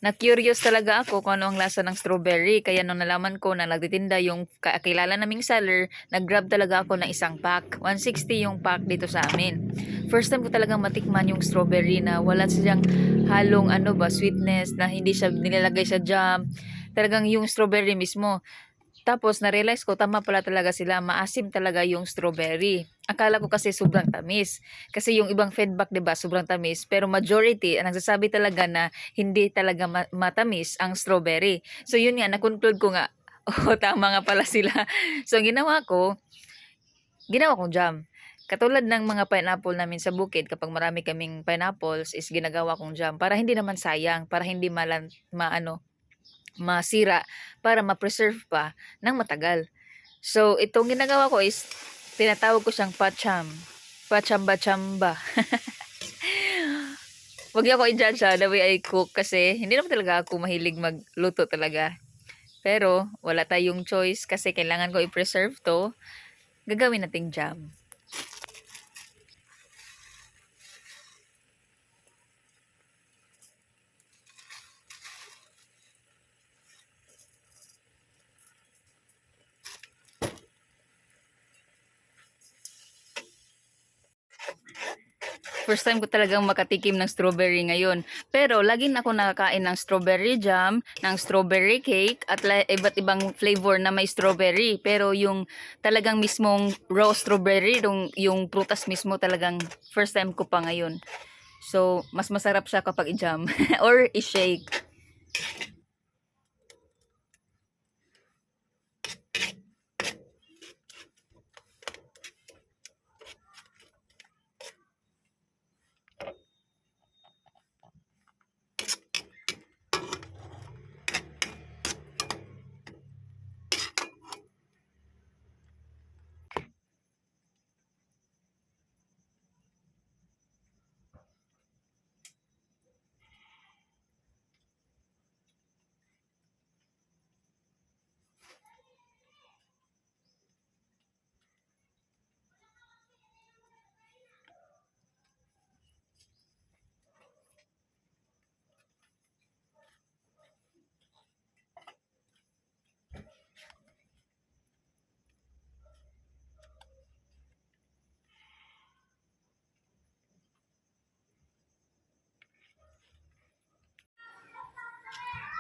Na-curious talaga ako kung ano ang lasa ng strawberry. Kaya nung nalaman ko na nagtitinda yung kakilala naming seller, nag-grab talaga ako ng isang pack. 160 yung pack dito sa amin. First time ko talagang matikman yung strawberry na wala siyang halong ano ba, sweetness, na hindi siya nilalagay sa jam. Talagang yung strawberry mismo. Tapos na-realize ko tama pala talaga sila, maasim talaga yung strawberry. Akala ko kasi sobrang tamis. Kasi yung ibang feedback 'di ba, sobrang tamis, pero majority ang nagsasabi talaga na hindi talaga matamis ang strawberry. So yun nga, na-conclude ko nga, oh tama nga pala sila. So ang ginawa kong jam. Katulad ng mga pineapple namin sa bukid, kapag marami kaming pineapples is ginagawa kong jam para hindi naman sayang, para hindi masira, para ma-preserve pa ng matagal. So, itong ginagawa ko is, tinatawag ko siyang pacham. Pachamba-chamba. Wag niyo ako i-judge the way I cook kasi hindi naman talaga ako mahilig magluto talaga. Pero, wala tayong choice kasi kailangan ko i-preserve to. Gagawin nating jam. First time ko talagang makatikim ng strawberry ngayon. Pero lagi na ako nakakain ng strawberry jam, ng strawberry cake, at iba't ibang flavor na may strawberry. Pero yung talagang mismong raw strawberry, yung prutas mismo talagang first time ko pa ngayon. So, mas masarap siya kapag i-jam or i-shake.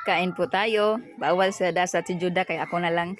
Kain po tayo. Bawal sa dasa si Juda kaya ako na lang.